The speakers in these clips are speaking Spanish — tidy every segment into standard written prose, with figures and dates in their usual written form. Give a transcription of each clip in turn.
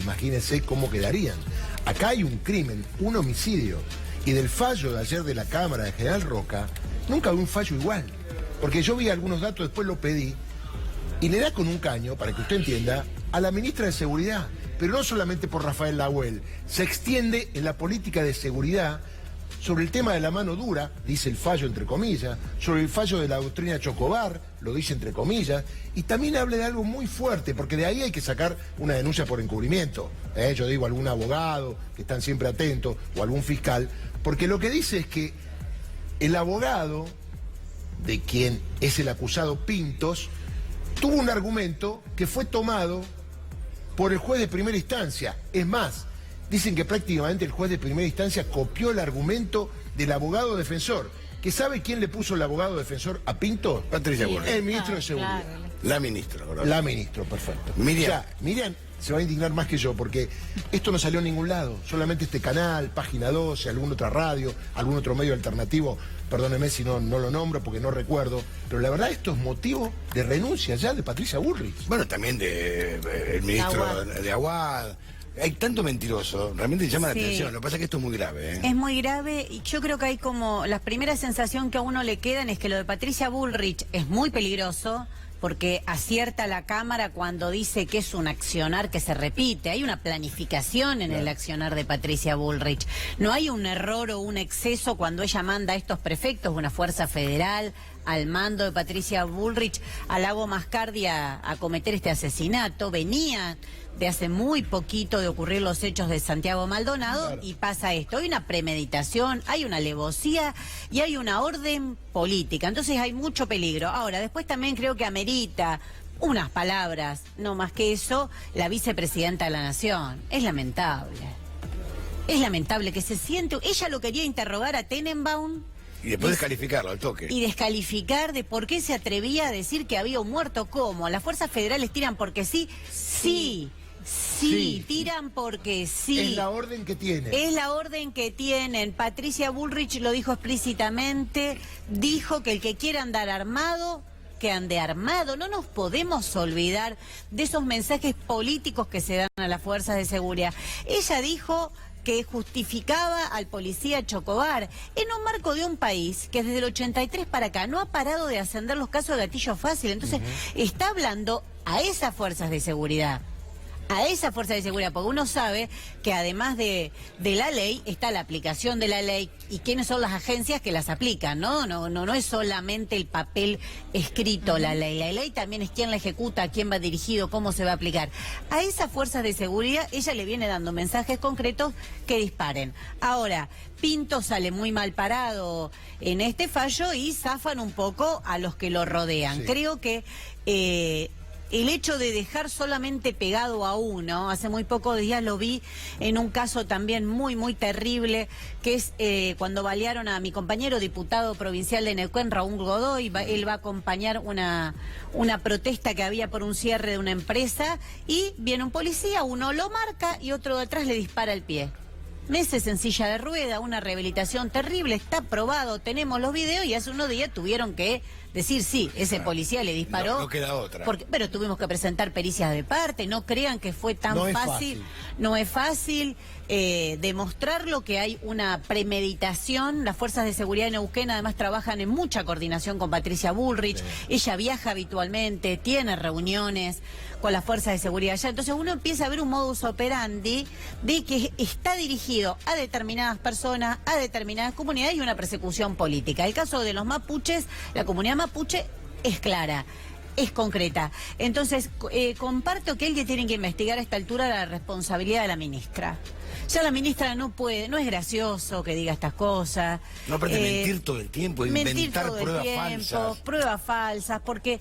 imagínense cómo quedarían. Acá hay un crimen, un homicidio. Y del fallo de ayer de la Cámara de General Roca, nunca vi un fallo igual. Porque yo vi algunos datos, después lo pedí, y le da con un caño, para que usted entienda, a la ministra de Seguridad. Pero no solamente por Rafael Nahuel, se extiende en la política de seguridad sobre el tema de la mano dura, dice el fallo entre comillas, sobre el fallo de la doctrina Chocobar, lo dice entre comillas, y también habla de algo muy fuerte, porque de ahí hay que sacar una denuncia por encubrimiento. Yo digo algún abogado, que están siempre atentos, o algún fiscal, porque lo que dice es que el abogado, de quien es el acusado Pintos, tuvo un argumento que fue tomado por el juez de primera instancia. Es más, dicen que prácticamente el juez de primera instancia copió el argumento del abogado defensor. ¿Que sabe quién le puso el abogado defensor a Pinto? Patricia Bullrich. El ministro de Seguridad. Claro. La ministra, ¿verdad? La ministra, perfecto. Miriam. O sea, Miriam se va a indignar más que yo, porque esto no salió a ningún lado. Solamente este canal, Página 12, alguna otra radio, algún otro medio alternativo. Perdóneme si no lo nombro porque no recuerdo. Pero la verdad esto es motivo de renuncia ya de Patricia Bullrich. Bueno, también el ministro Aguad. de Aguad. Hay tanto mentiroso, realmente llama la atención. Lo que pasa es que esto es muy grave, ¿eh? Es muy grave y yo creo que hay como... La primera sensación que a uno le quedan es que lo de Patricia Bullrich es muy peligroso porque acierta la Cámara cuando dice que es un accionar que se repite. Hay una planificación en el accionar de Patricia Bullrich. No hay un error o un exceso cuando ella manda a estos prefectos, una fuerza federal, al mando de Patricia Bullrich, a Lago Mascardi a cometer este asesinato. Venía de hace muy poquito de ocurrir los hechos de Santiago Maldonado, y pasa esto. Hay una premeditación, hay una alevosía y hay una orden política. Entonces hay mucho peligro. Ahora, después también creo que amerita unas palabras, no más que eso, la vicepresidenta de la Nación. Es lamentable. Es lamentable que se siente... Ella lo quería interrogar a Tenenbaum... Y después descalificarlo al toque. Y descalificar de por qué se atrevía a decir que había un muerto. ¿Cómo? ¿Las fuerzas federales tiran porque sí? Sí. Sí, tiran porque sí. Es la orden que tienen. Es la orden que tienen. Patricia Bullrich lo dijo explícitamente. Dijo que el que quiera andar armado, que ande armado. No nos podemos olvidar de esos mensajes políticos que se dan a las fuerzas de seguridad. Ella dijo que justificaba al policía Chocobar en un marco de un país que desde el 83 para acá no ha parado de ascender los casos de gatillo fácil. Entonces, está hablando a esas fuerzas de seguridad. A esa fuerza de seguridad, porque uno sabe que además de la ley está la aplicación de la ley y quiénes son las agencias que las aplican, ¿no? No es solamente el papel escrito la ley también es quién la ejecuta, a quién va dirigido, cómo se va a aplicar. A esas fuerzas de seguridad ella le viene dando mensajes concretos que disparen. Ahora, Pinto sale muy mal parado en este fallo y zafan un poco a los que lo rodean. Sí. Creo que... el hecho de dejar solamente pegado a uno, hace muy pocos días lo vi en un caso también muy, muy terrible, que es cuando balearon a mi compañero diputado provincial de Neuquén, Raúl Godoy. Él va a acompañar una protesta que había por un cierre de una empresa y viene un policía, uno lo marca y otro detrás le dispara el pie. Meses en silla de rueda, una rehabilitación terrible, está probado, tenemos los videos y hace unos días tuvieron que decir sí, ese policía le disparó. No queda otra. Pero tuvimos que presentar pericias de parte, no crean que fue tan fácil. No es fácil demostrarlo, que hay una premeditación. Las fuerzas de seguridad de Neuquén además trabajan en mucha coordinación con Patricia Bullrich. Sí. Ella viaja habitualmente, tiene reuniones con las fuerzas de seguridad allá. Entonces uno empieza a ver un modus operandi de que está dirigido a determinadas personas, a determinadas comunidades y una persecución política. El caso de los mapuches, la comunidad mapuche es clara, es concreta. Entonces, comparto que alguien tiene que investigar a esta altura la responsabilidad de la ministra. Ya la ministra no puede, no es gracioso que diga estas cosas. No aprende a mentir todo el tiempo, inventar pruebas falsas, porque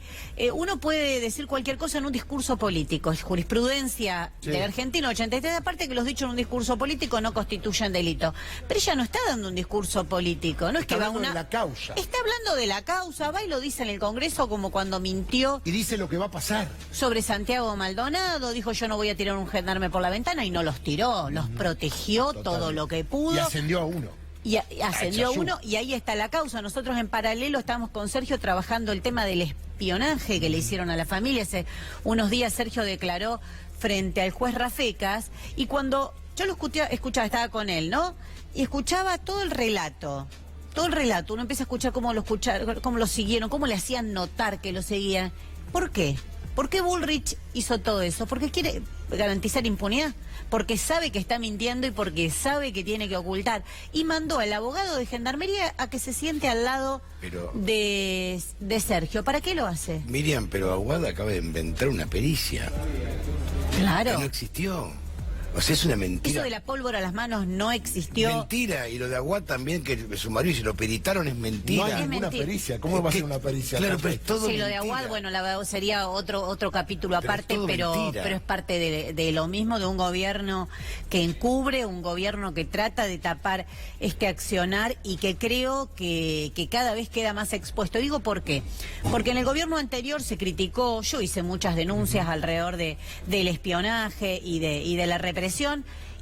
uno puede decir cualquier cosa en un discurso político. Es jurisprudencia de Argentina 83, aparte que los dichos en un discurso político no constituyen delito. Pero ella no está dando un discurso político, no es que va de la causa. Está hablando de la causa, va y lo dice en el Congreso como cuando mintió. Y dice lo que va a pasar. Sobre Santiago Maldonado, dijo yo no voy a tirar un gendarme por la ventana y no los tiró, los protegió todo lo que pudo. Y ascendió a uno. Y ascendió a uno y ahí está la causa. Nosotros en paralelo estamos con Sergio trabajando el tema del espionaje que le hicieron a la familia. Hace unos días Sergio declaró frente al juez Rafecas, y cuando yo lo escuchaba, estaba con él, ¿no? Y escuchaba todo el relato. Uno empieza a escuchar cómo lo siguieron, cómo le hacían notar que lo seguían. ¿Por qué? ¿Por qué Bullrich hizo todo eso? ¿Porque quiere garantizar impunidad? Porque sabe que está mintiendo y porque sabe que tiene que ocultar. Y mandó al abogado de Gendarmería a que se siente al lado de Sergio. ¿Para qué lo hace? Miriam, pero Aguada acaba de inventar una pericia. Claro. Que no existió. O sea, es una mentira. Eso de la pólvora a las manos no existió. Mentira, y lo de Aguad también, que su marido se lo peritaron, es mentira. No hay ninguna pericia. ¿Cómo va a ser una pericia? Claro, pero es todo sí, mentira. lo de Aguad, bueno, la verdad sería otro capítulo aparte, pero es parte de lo mismo, de un gobierno que encubre, un gobierno que trata de tapar este accionar y que creo que cada vez queda más expuesto. Digo, ¿por qué? Porque en el gobierno anterior se criticó, yo hice muchas denuncias alrededor del espionaje y de la represión,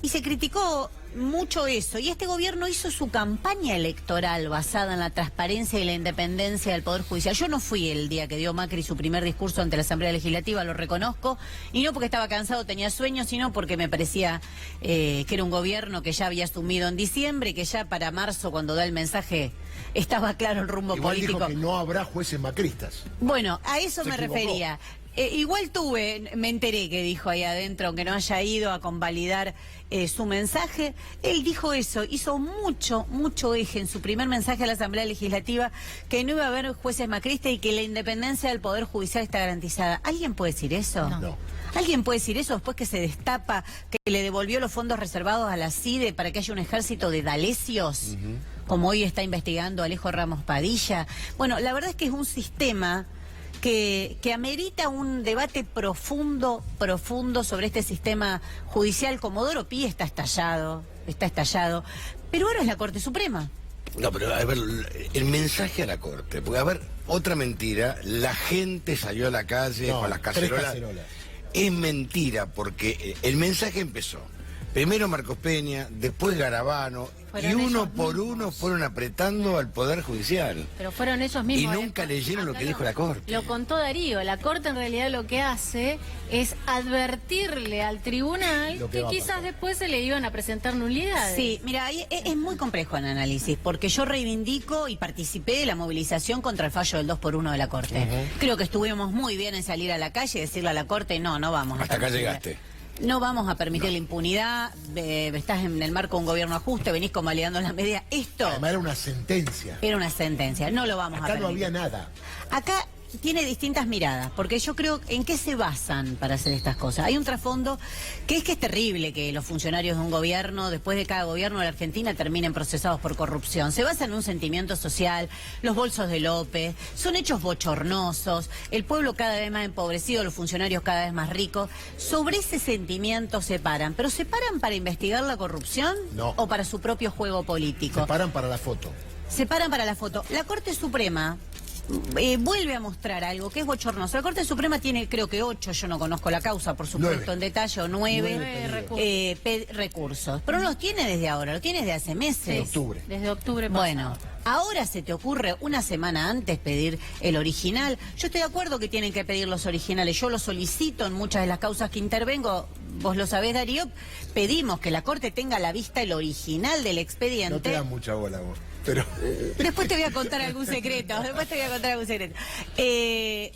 y se criticó mucho eso, y este gobierno hizo su campaña electoral basada en la transparencia y la independencia del Poder Judicial. Yo no fui el día que dio Macri su primer discurso ante la Asamblea Legislativa, lo reconozco, y no porque estaba cansado, tenía sueño, sino porque me parecía que era un gobierno que ya había asumido en diciembre y que ya para marzo, cuando da el mensaje, estaba claro el rumbo Igual político. dijo que no habrá jueces macristas. Bueno, a eso Se me equivocó. refería. Igual me enteré que dijo ahí adentro, aunque no haya ido a convalidar su mensaje. Él dijo eso, hizo mucho eje en su primer mensaje a la Asamblea Legislativa, que no iba a haber jueces macristas y que la independencia del Poder Judicial está garantizada. ¿Alguien puede decir eso? No. ¿Alguien puede decir eso después que se destapa que le devolvió los fondos reservados a la CIDE para que haya un ejército de dalesios, como hoy está investigando Alejo Ramos Padilla? Bueno, la verdad es que es un sistema que amerita un debate profundo sobre este sistema judicial. Comodoro Pi está estallado, pero ahora es la Corte Suprema. No, pero a ver, el mensaje a la Corte, porque a ver, otra mentira, la gente salió a la calle con las 3 cacerolas. Es mentira, porque el mensaje empezó. Primero Marcos Peña, después Garabano, y uno por uno fueron apretando al Poder Judicial. Pero fueron ellos mismos. Y nunca leyeron lo que dijo la Corte. Lo contó Darío. La Corte en realidad lo que hace es advertirle al tribunal que quizás después se le iban a presentar nulidades. Sí, mira, es muy complejo el análisis, porque yo reivindico y participé de la movilización contra el fallo del 2x1 de la Corte. Creo que estuvimos muy bien en salir a la calle y decirle a la Corte, no vamos. Hasta acá llegaste. No vamos a permitir la impunidad, estás en el marco de un gobierno ajuste, venís convalidando la medida. Esto Además era una sentencia. era una sentencia, no lo vamos a Acá permitir. no había nada. Acá tiene distintas miradas, porque yo creo en qué se basan para hacer estas cosas. Hay un trasfondo que es terrible que los funcionarios de un gobierno, después de cada gobierno de la Argentina, terminen procesados por corrupción. Se basa en un sentimiento social, los bolsos de López, son hechos bochornosos, el pueblo cada vez más empobrecido, los funcionarios cada vez más ricos. Sobre ese sentimiento se paran, pero ¿se paran para investigar la corrupción? No. ¿O para su propio juego político? Se paran para la foto. Se paran para la foto. La Corte Suprema vuelve a mostrar algo que es bochornoso. La Corte Suprema tiene, creo que 8, yo no conozco la causa, por supuesto, 9. en detalle, o 9 recursos. Pero no los tiene desde ahora, lo tiene desde hace meses. De octubre. Desde octubre pasado. Bueno, ahora se te ocurre una semana antes pedir el original. Yo estoy de acuerdo que tienen que pedir los originales. Yo lo solicito en muchas de las causas que intervengo. Vos lo sabés, Darío. Pedimos que la Corte tenga a la vista el original del expediente. No te dan mucha bola vos. Pero Después te voy a contar algún secreto. Que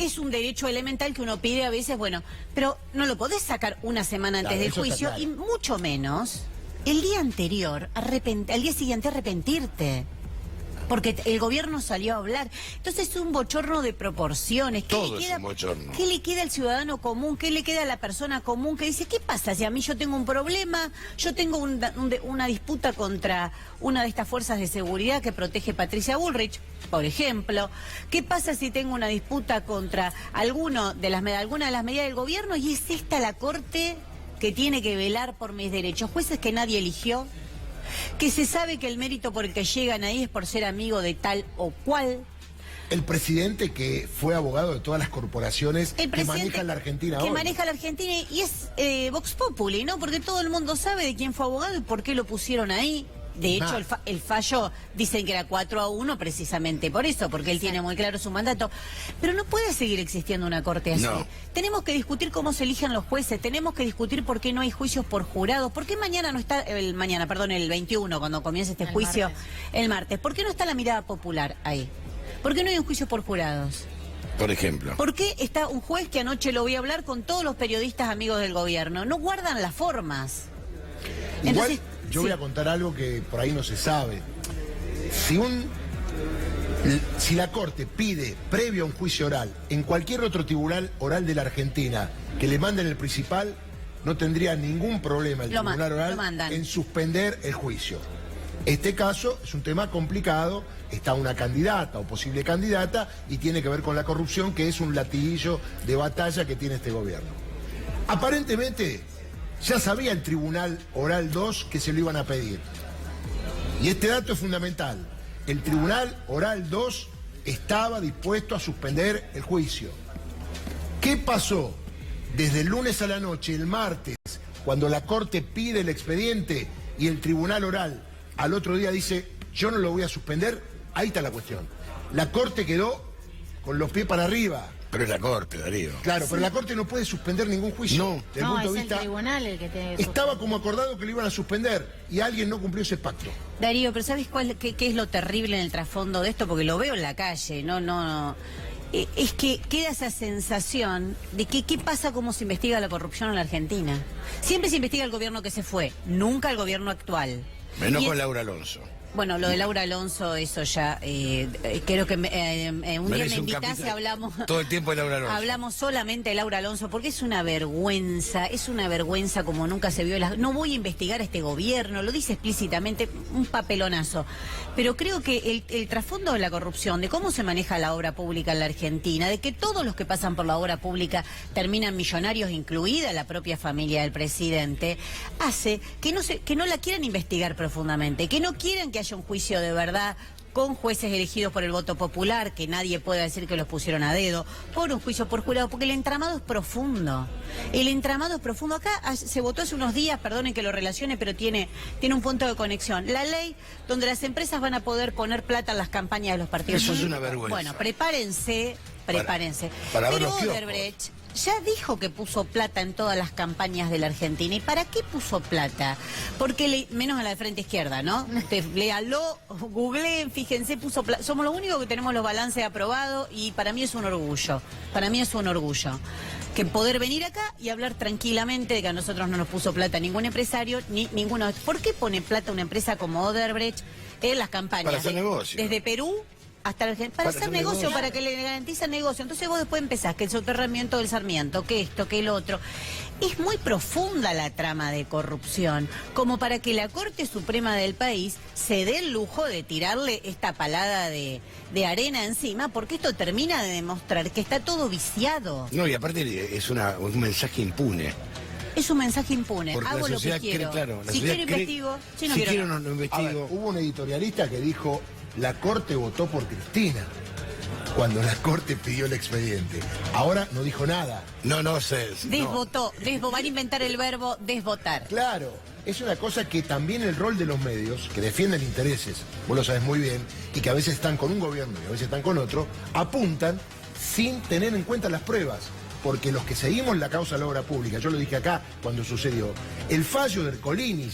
es un derecho elemental que uno pide a veces, bueno, pero no lo podés sacar una semana antes Claro, del eso está juicio, claro. y mucho menos el día anterior, al día siguiente arrepentirte. Porque el gobierno salió a hablar. Entonces es un bochorno de proporciones. Todo es un bochorno. ¿Qué le queda al ciudadano común? ¿Qué le queda a la persona común que dice, qué pasa si a mí yo tengo un problema? Yo tengo una disputa contra una de estas fuerzas de seguridad que protege Patricia Bullrich, por ejemplo. ¿Qué pasa si tengo una disputa contra alguna de las medidas del gobierno? Y es esta la Corte que tiene que velar por mis derechos. Jueces que nadie eligió, que se sabe que el mérito por el que llegan ahí es por ser amigo de tal o cual. el presidente que fue abogado de todas las corporaciones El que presidente manejan la Argentina que hoy. maneja la Argentina y es Vox Populi, ¿no? Porque todo el mundo sabe de quién fue abogado y por qué lo pusieron ahí. De hecho, el fallo dicen que era 4-1 precisamente por eso, porque él tiene muy claro su mandato. Pero no puede seguir existiendo una corte así. No. Tenemos que discutir cómo se eligen los jueces, tenemos que discutir por qué no hay juicios por jurados, por qué mañana no está, el 21, cuando comience este juicio, el martes. ¿Por qué no está la mirada popular ahí? ¿Por qué no hay un juicio por jurados? Por ejemplo. ¿Por qué está un juez que anoche lo voy a hablar con todos los periodistas amigos del gobierno? No guardan las formas. Igual, Entonces, yo voy a contar algo que por ahí no se sabe. Si la Corte pide, previo a un juicio oral, en cualquier otro tribunal oral de la Argentina, que le manden el principal, no tendría ningún problema el tribunal oral en suspender el juicio. Este caso es un tema complicado, está una candidata o posible candidata y tiene que ver con la corrupción, que es un latiguillo de batalla que tiene este gobierno. Aparentemente, ya sabía el Tribunal Oral 2 que se lo iban a pedir. Y este dato es fundamental. El Tribunal Oral 2 estaba dispuesto a suspender el juicio. ¿Qué pasó? Desde el lunes a la noche, el martes, cuando la Corte pide el expediente y el Tribunal Oral al otro día dice, yo no lo voy a suspender, ahí está la cuestión. La Corte quedó con los pies para arriba. Pero es la Corte, Darío. Claro, pero la Corte no puede suspender ningún juicio. No, desde el punto de es vista, el tribunal el que tiene que estaba como acordado que lo iban a suspender y alguien no cumplió ese pacto. Darío, pero ¿sabes qué es lo terrible en el trasfondo de esto? Porque lo veo en la calle, no. Es que queda esa sensación de que qué pasa, cómo se investiga la corrupción en la Argentina. Siempre se investiga el gobierno que se fue, nunca el gobierno actual. Menos con Laura Alonso. Bueno, lo de Laura Alonso, eso ya, creo que un día me invitás y hablamos... Todo el tiempo de Laura Alonso. Hablamos solamente de Laura Alonso, porque es una vergüenza como nunca se vio. No voy a investigar a este gobierno, lo dice explícitamente, un papelonazo. Pero creo que el trasfondo de la corrupción, de cómo se maneja la obra pública en la Argentina, de que todos los que pasan por la obra pública terminan millonarios, incluida la propia familia del presidente, hace que no la quieran investigar profundamente, que no quieran que haya un juicio de verdad con jueces elegidos por el voto popular, que nadie pueda decir que los pusieron a dedo, por un juicio por jurado, porque el entramado es profundo. El entramado es profundo. Acá se votó hace unos días, perdonen que lo relacione, pero tiene un punto de conexión. La ley donde las empresas van a poder poner plata en las campañas de los partidos. Eso es una vergüenza. Bueno, prepárense. Para ver los kioscos. Odebrecht ya dijo que puso plata en todas las campañas de la Argentina. ¿Y para qué puso plata? Porque, menos a la de Frente Izquierda, ¿no? Léalo, googleen, fíjense, puso plata. Somos los únicos que tenemos los balances aprobados y para mí es un orgullo. Para mí es un orgullo. Que poder venir acá y hablar tranquilamente de que a nosotros no nos puso plata ningún empresario, ni ninguno. ¿Por qué pone plata una empresa como Odebrecht en las campañas? Para hacer negocio. Desde Perú hasta Argentina, para hacer negocio, para que le garantice negocio. Entonces vos después empezás que el soterramiento del Sarmiento, que esto, que el otro. Es muy profunda la trama de corrupción, como para que la Corte Suprema del país se dé el lujo de tirarle esta palada de arena encima, porque esto termina de demostrar que está todo viciado. No, y aparte es un mensaje impune. Es un mensaje impune. Porque hago la lo que quiero. Claro, si quiero investigo, si no quiero no investigo. A ver, hubo un editorialista que dijo, la Corte votó por Cristina cuando la Corte pidió el expediente. Ahora no dijo nada. No sé. Desvotó. Van a inventar el verbo desvotar. Claro, es una cosa que también el rol de los medios, que defienden intereses, vos lo sabes muy bien, y que a veces están con un gobierno y a veces están con otro, apuntan sin tener en cuenta las pruebas. Porque los que seguimos la causa de la obra pública, yo lo dije acá cuando sucedió, el fallo de Ercolini,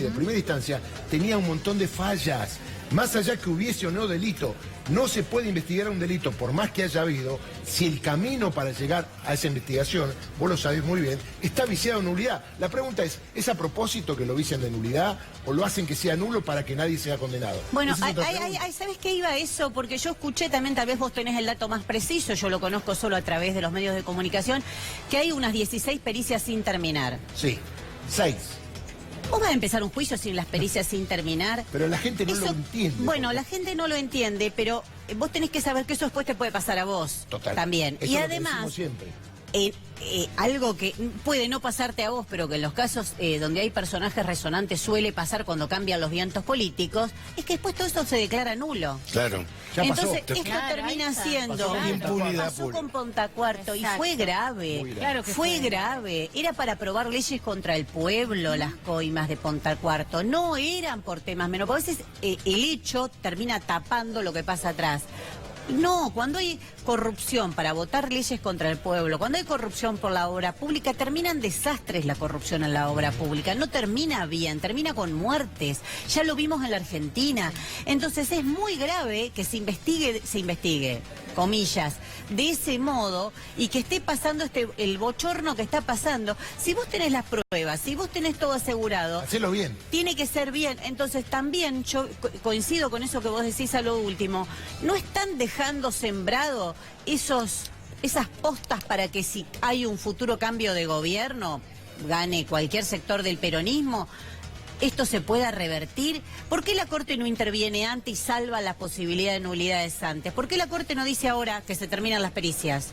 de primera instancia, tenía un montón de fallas. Más allá que hubiese o no delito, no se puede investigar un delito por más que haya habido, si el camino para llegar a esa investigación, vos lo sabés muy bien, está viciado en nulidad. La pregunta ¿es a propósito que lo vician de nulidad o lo hacen que sea nulo para que nadie sea condenado? Bueno, ¿sabés qué iba eso? Porque yo escuché también, tal vez vos tenés el dato más preciso, yo lo conozco solo a través de los medios de comunicación, que hay unas 16 pericias sin terminar. Sí, 6. ¿Vos vas a empezar un juicio sin las pericias sin terminar? Pero la gente no lo entiende. Bueno, la gente no lo entiende, pero vos tenés que saber que eso después te puede pasar a vos. Total. También. Eso Y es lo que además, decimos siempre. algo que puede no pasarte a vos, pero que en los casos donde hay personajes resonantes suele pasar cuando cambian los vientos políticos, es que después todo esto se declara nulo. Claro. Ya pasó. Entonces, esto Claro, termina ahí está. siendo... Pasó con impunidad Pasó pura. con Pontacuarto y Exacto. fue grave. Muy grave. Claro que fue fue. grave. Era para aprobar leyes contra el pueblo, las coimas de Pontacuarto. No eran por temas menos. Porque a veces el hecho termina tapando lo que pasa atrás. No, cuando hay corrupción para votar leyes contra el pueblo, cuando hay corrupción por la obra pública, termina en desastres la corrupción en la obra pública. No termina bien, termina con muertes. Ya lo vimos en la Argentina. Entonces es muy grave que se investigue, comillas, de ese modo y que esté pasando el bochorno que está pasando. Si vos tenés las pruebas, si vos tenés todo asegurado, Hacelo bien. tiene que ser bien. Entonces también yo coincido con eso que vos decís a lo último. No están dejando sembrado esas postas para que si hay un futuro cambio de gobierno, gane cualquier sector del peronismo, esto se pueda revertir. ¿Por qué la Corte no interviene antes y salva la posibilidad de nulidades antes? ¿Por qué la Corte no dice ahora que se terminan las pericias?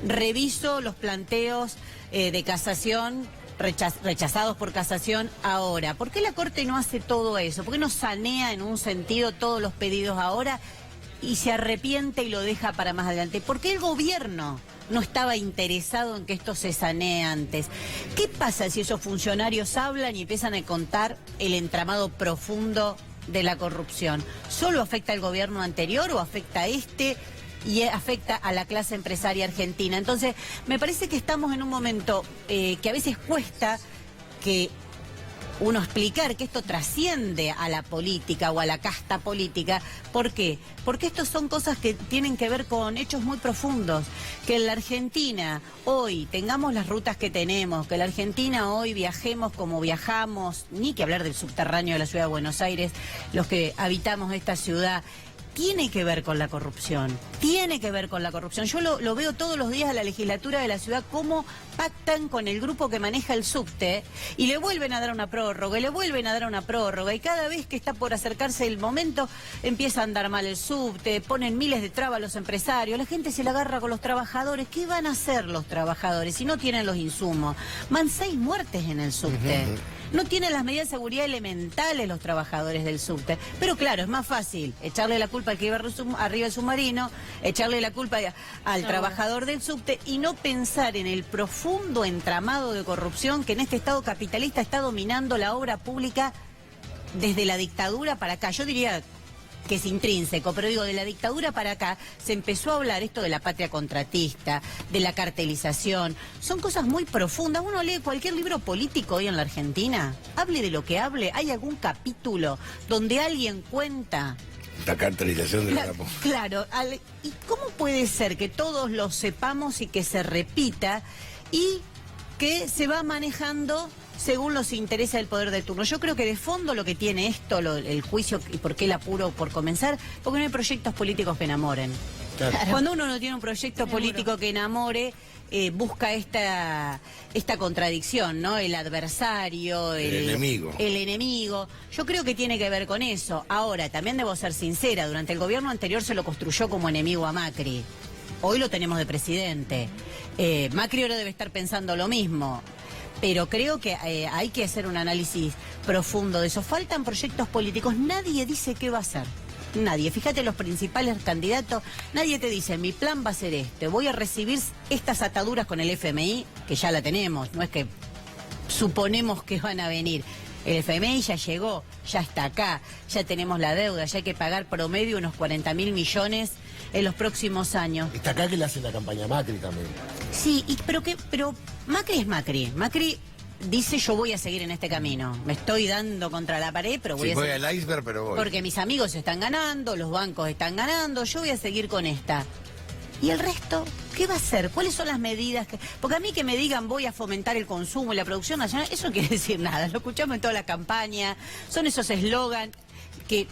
Reviso los planteos de casación rechazados por casación ahora. ¿Por qué la Corte no hace todo eso? ¿Por qué no sanea en un sentido todos los pedidos ahora y se arrepiente y lo deja para más adelante? ¿Por qué el gobierno no estaba interesado en que esto se sanee antes? ¿Qué pasa si esos funcionarios hablan y empiezan a contar el entramado profundo de la corrupción? ¿Solo afecta al gobierno anterior o afecta a este y afecta a la clase empresaria argentina? Entonces, me parece que estamos en un momento que a veces cuesta que uno explicar que esto trasciende a la política o a la casta política. ¿Por qué? Porque estos son cosas que tienen que ver con hechos muy profundos. Que en la Argentina hoy tengamos las rutas que tenemos, que en la Argentina hoy viajemos como viajamos, ni que hablar del subterráneo de la ciudad de Buenos Aires, los que habitamos esta ciudad, tiene que ver con la corrupción, tiene que ver con la corrupción. Yo lo veo todos los días a la legislatura de la ciudad, cómo pactan con el grupo que maneja el subte y le vuelven a dar una prórroga, y le vuelven a dar una prórroga, y cada vez que está por acercarse el momento empieza a andar mal el subte, ponen miles de trabas a los empresarios, la gente se la agarra con los trabajadores. ¿Qué van a hacer los trabajadores si no tienen los insumos? Van 6 muertes en el subte. No tienen las medidas de seguridad elementales los trabajadores del subte. Pero claro, es más fácil echarle la culpa al que iba arriba del submarino, echarle la culpa al trabajador del subte y no pensar en el profundo entramado de corrupción que en este Estado capitalista está dominando la obra pública desde la dictadura para acá. Yo diría que es intrínseco, pero digo, de la dictadura para acá se empezó a hablar esto de la patria contratista, de la cartelización. Son cosas muy profundas. Uno lee cualquier libro político hoy en la Argentina, hable de lo que hable, hay algún capítulo donde alguien cuenta La cartelización de la capo. Claro, ¿y cómo puede ser que todos lo sepamos y que se repita y que se va manejando según los intereses del poder de turno? Yo creo que de fondo lo que tiene esto, el juicio y por qué el apuro por comenzar, porque no hay proyectos políticos que enamoren. Claro. Cuando uno no tiene un proyecto político que enamore, busca esta contradicción, ¿no? El adversario, El enemigo. El enemigo. Yo creo que tiene que ver con eso. Ahora, también debo ser sincera, durante el gobierno anterior se lo construyó como enemigo a Macri. Hoy lo tenemos de presidente. Macri ahora debe estar pensando lo mismo. Pero creo que hay que hacer un análisis profundo de eso. Faltan proyectos políticos. Nadie dice qué va a hacer. Nadie. Fíjate, los principales candidatos, nadie te dice, mi plan va a ser este. Voy a recibir estas ataduras con el FMI, que ya la tenemos. No es que suponemos que van a venir. El FMI ya llegó, ya está acá, ya tenemos la deuda, ya hay que pagar promedio unos 40.000 millones en los próximos años. Está acá que le hacen la campaña a Macri también. Sí, pero Macri es Macri. Macri dice, yo voy a seguir en este camino. Me estoy dando contra la pared, pero voy Sí, a voy seguir. al iceberg, pero voy. Porque mis amigos están ganando, los bancos están ganando, yo voy a seguir con esta. ¿Y el resto? ¿Qué va a hacer? ¿Cuáles son las medidas? Porque a mí que me digan voy a fomentar el consumo y la producción nacional, eso no quiere decir nada. Lo escuchamos en toda la campaña, son esos eslogans que...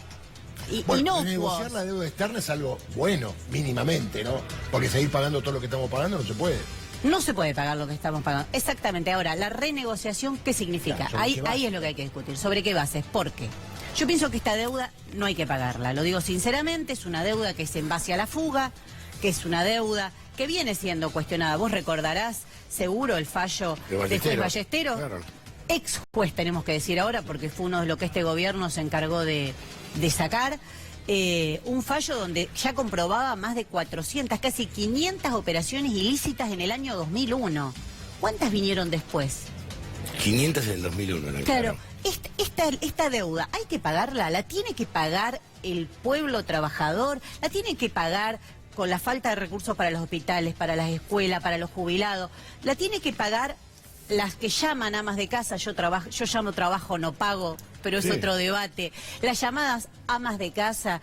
Bueno, negociar la deuda externa es algo bueno, mínimamente, ¿no? Porque seguir pagando todo lo que estamos pagando no se puede. No se puede pagar lo que estamos pagando. Exactamente. Ahora, la renegociación, ¿qué significa? Claro, ahí es lo que hay que discutir. ¿Sobre qué bases? ¿Por qué? Yo pienso que esta deuda no hay que pagarla. Lo digo sinceramente, es una deuda que es en base a la fuga, que es una deuda que viene siendo cuestionada. Vos recordarás seguro el fallo De de juez Ballesteros. Ballesteros. Claro. Ex juez tenemos que decir ahora, porque fue uno de lo que este gobierno se encargó de sacar. Un fallo donde ya comprobaba más de 400, casi 500 operaciones ilícitas en el año 2001. ¿Cuántas vinieron después? 500 en el 2001. ¿No? Claro, esta deuda hay que pagarla, la tiene que pagar el pueblo trabajador, la tiene que pagar con la falta de recursos para los hospitales, para las escuelas, para los jubilados, la tiene que pagar las que llaman amas de casa. Yo llamo trabajo, no pago, pero es Sí. otro debate. Las llamadas amas de casa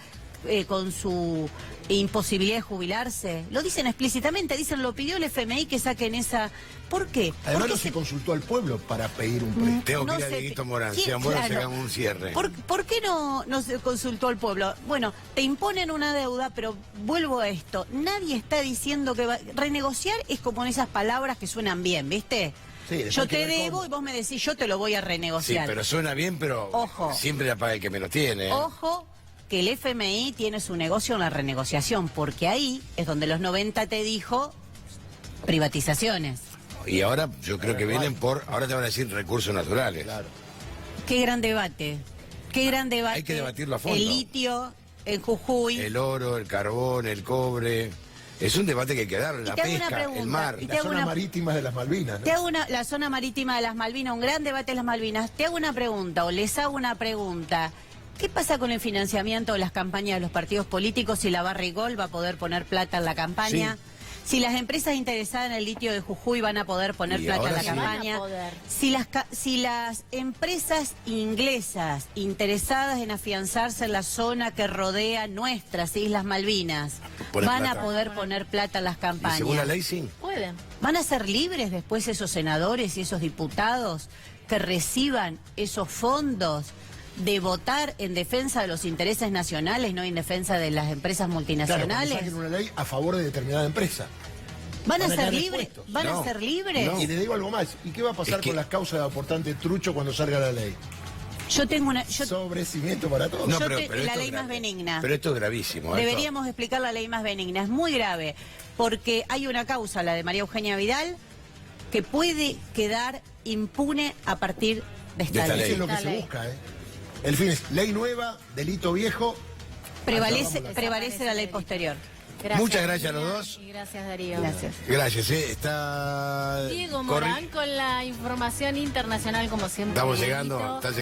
con su imposibilidad de jubilarse, lo dicen explícitamente, dicen, lo pidió el FMI que saquen esa... ¿Por qué? Además Porque no se consultó al pueblo para pedir un préstamo. Tengo no que ir a sé, Dieguito Morán. ¿quién? Sean buenos, Claro. hagamos un cierre. ¿Por qué no se consultó al pueblo? Bueno, te imponen una deuda, pero vuelvo a esto. Nadie está diciendo que renegociar es como en esas palabras que suenan bien, ¿viste? Sí, después yo hay que te ver debo cómo. y vos me decís, yo te lo voy a Sí, renegociar. pero suena bien, pero Ojo. siempre la paga el que menos tiene. Ojo, que el FMI tiene su negocio en la renegociación, porque ahí es donde los 90 te dijo privatizaciones. Y ahora yo creo que vienen por... Ahora te van a decir recursos naturales. Claro. Qué gran debate. Qué gran debate. Hay que debatirlo a fondo. El litio en Jujuy. El oro, el carbón, el cobre. Es un debate que hay que dar. La te hago una pesca, pregunta, el mar. y te La hago zona una- marítima de las Malvinas, ¿no? Te hago la zona marítima de las Malvinas, un gran debate de las Malvinas. Te hago una pregunta, o les hago una pregunta. ¿Qué pasa con el financiamiento de las campañas de los partidos políticos si la Barrigol va a poder poner plata en la campaña? Sí. Si las empresas interesadas en el litio de Jujuy van a poder poner Y plata en ahora la sí. campaña. Van a poder. Si las empresas inglesas interesadas en afianzarse en la zona que rodea nuestras Islas Malvinas Poner van a plata. poder poner plata en las Y campañas. según la ley, sí. Pueden. ¿Van a ser libres después esos senadores y esos diputados que reciban esos fondos de votar en defensa de los intereses nacionales, no en defensa de las empresas Claro, cuando multinacionales? saquen una ley a favor de determinada empresa. ¿Van a van a ser quedar libres? expuestos. ¿Van a No, ser libres? no. Y le digo algo más. ¿Y qué va a pasar Es que- con las causas de aportante trucho cuando salga la ley? Yo tengo una... Sobrecimiento para todos. No, la esto ley es más grave. benigna. Pero esto es gravísimo. esto- Deberíamos explicar la ley más benigna. Es muy grave, porque hay una causa, la de María Eugenia Vidal, que puede quedar impune a partir de esta De esta ley. Eso es lo que Esta se ley. busca, ¿eh? El fin es ley nueva, delito viejo. Prevalece la ley posterior. Muchas gracias a los Lina, dos. Y gracias, Darío. Gracias. Gracias, Está... Diego corri- Morán con la información internacional, como siempre. Estamos llegando. Dieguito. está